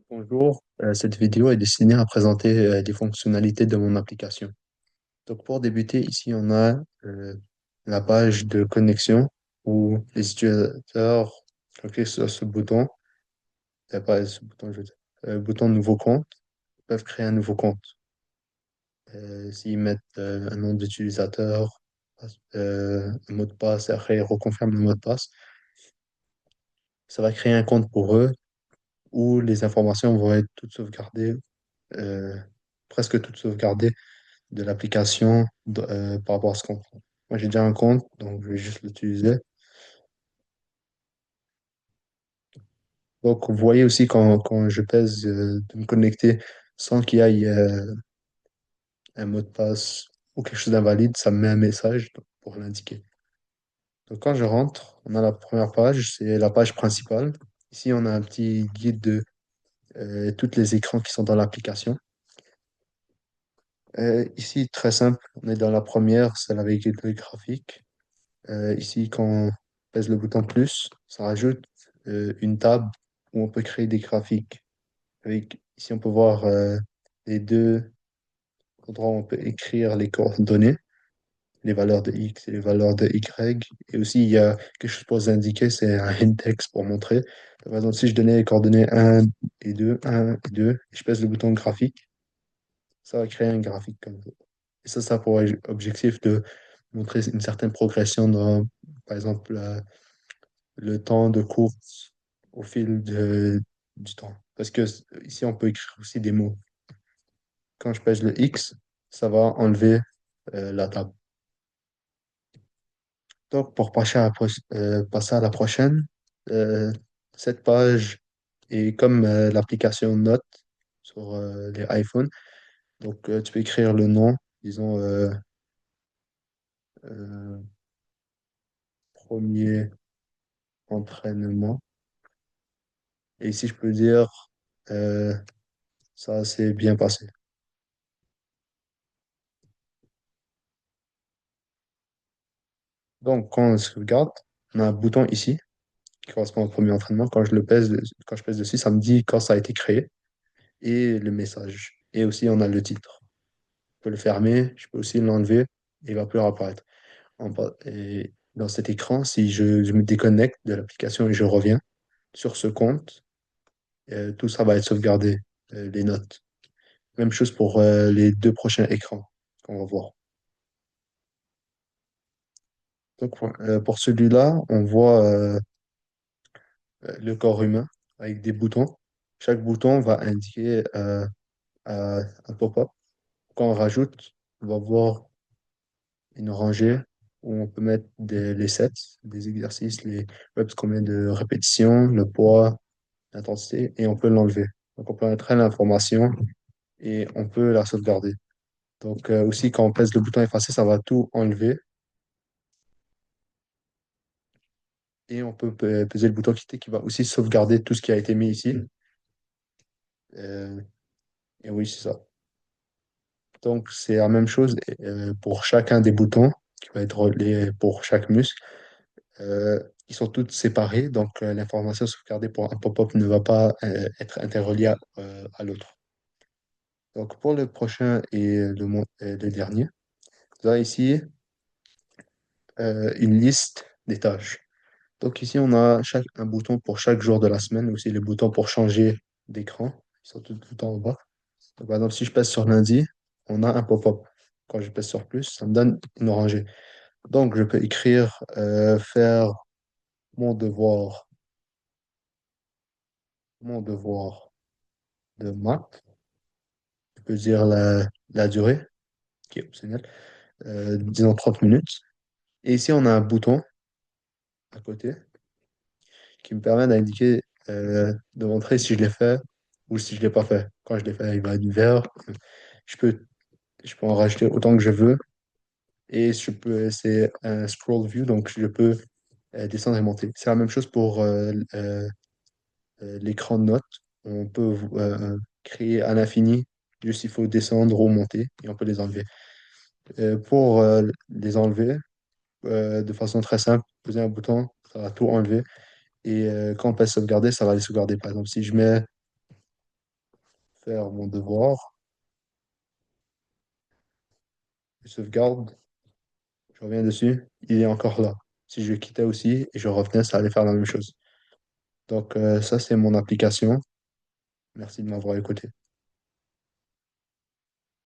Bonjour, cette vidéo est destinée à présenter les fonctionnalités de mon application. Donc pour débuter, ici on a la page de connexion où les utilisateurs cliquent sur ce bouton, pas ce bouton, je veux dire, bouton nouveau compte, peuvent créer un nouveau compte. S'ils mettent un nom d'utilisateur, un mot de passe, et après ils reconfirment le mot de passe, ça va créer un compte pour eux où les informations vont être toutes sauvegardées, euh, presque toutes sauvegardées de l'application par rapport à ce qu'on prend. Moi, j'ai déjà un compte, donc je vais juste l'utiliser. Donc, vous voyez aussi quand je pèse de me connecter sans qu'il y ait un mot de passe ou quelque chose d'invalide, ça me met un message pour l'indiquer. Donc, quand je rentre, on a la première page, c'est la page principale. Ici, on a un petit guide de tous les écrans qui sont dans l'application. Ici, très simple, on est dans la première, celle avec le graphique. Ici, quand on pèse le bouton plus, ça rajoute une table où on peut créer des graphiques. Ici, on peut voir les deux endroits où on peut écrire les coordonnées, les valeurs de X et les valeurs de Y. Et aussi, il y a quelque chose pour indiquer, c'est un index pour montrer. Par exemple, si je donnais les coordonnées un et 2 et je pèse le bouton graphique, ça va créer un graphique comme ça. Et ça pour objectif de montrer une certaine progression dans, par exemple, le temps de course au du temps. Parce que ici, on peut écrire aussi des mots. Quand je pèse le X, ça va enlever la table. Donc, pour passer à la prochaine, euh, cette page est comme l'application Note sur les iPhones. Donc, tu peux écrire le nom, disons, euh, premier entraînement. Et ici, je peux dire, euh, ça s'est bien passé. Donc, quand on se regarde, on a un bouton ici qui correspond au premier entraînement. Quand je pèse dessus, ça me dit quand ça a été créé et le message. Et aussi, on a le titre. Je peux le fermer, je peux aussi l'enlever et il va plus apparaître. Et dans cet écran, si je me déconnecte de l'application et je reviens sur ce compte, tout ça va être sauvegardé, les notes. Même chose pour les deux prochains écrans qu'on va voir. Donc, pour celui-là, on voit le corps humain avec des boutons. Chaque bouton va indiquer un pop-up. Quand on rajoute, on va voir une rangée où on peut mettre les sets, des exercices, les reps, combien de répétitions, le poids, l'intensité, et on peut l'enlever. Donc on peut mettre l'information et on peut la sauvegarder. Donc aussi, quand on pèse le bouton effacer, ça va tout enlever et on peut peser le bouton quitter qui va aussi sauvegarder tout ce qui a été mis ici. Euh, et oui, c'est ça. Donc, c'est la même chose pour chacun des boutons qui va être relié pour chaque muscle. Ils sont tous séparés, donc l'information sauvegardée pour un pop-up ne va pas être interreliée à l'autre. Donc, pour le prochain et le dernier, vous avez ici une liste des tâches. Donc, ici, on a un bouton pour chaque jour de la semaine, aussi les boutons pour changer d'écran. Ils sont tout en bas. Donc, par exemple, si je pèse sur lundi, on a un pop-up. Quand je pèse sur plus, ça me donne une rangée. Donc, je peux écrire faire mon devoir, mon devoir de maths. Je peux dire la durée, qui est optionnelle, disons 30 minutes. Et ici, on a un bouton à côté qui me permet d'indiquer, de montrer si je l'ai fait ou si je l'ai pas fait. Quand je l'ai fait, il va être vert. Je peux, je peux en rajouter autant que je veux. Et c'est un scroll view, donc je peux descendre et monter. C'est la même chose pour l'écran de notes. On peut créer à l'infini, juste il faut descendre ou monter et on peut les enlever. Pour les enlever, de façon très simple, poser un bouton, ça va tout enlever. Et quand on passe sauvegarder, ça va les sauvegarder. Par exemple, si je mets faire mon devoir, je sauvegarde, je reviens dessus, il est encore là. Si je quittais aussi et je revenais, ça allait faire la même chose. Donc ça, c'est mon application. Merci de m'avoir écouté.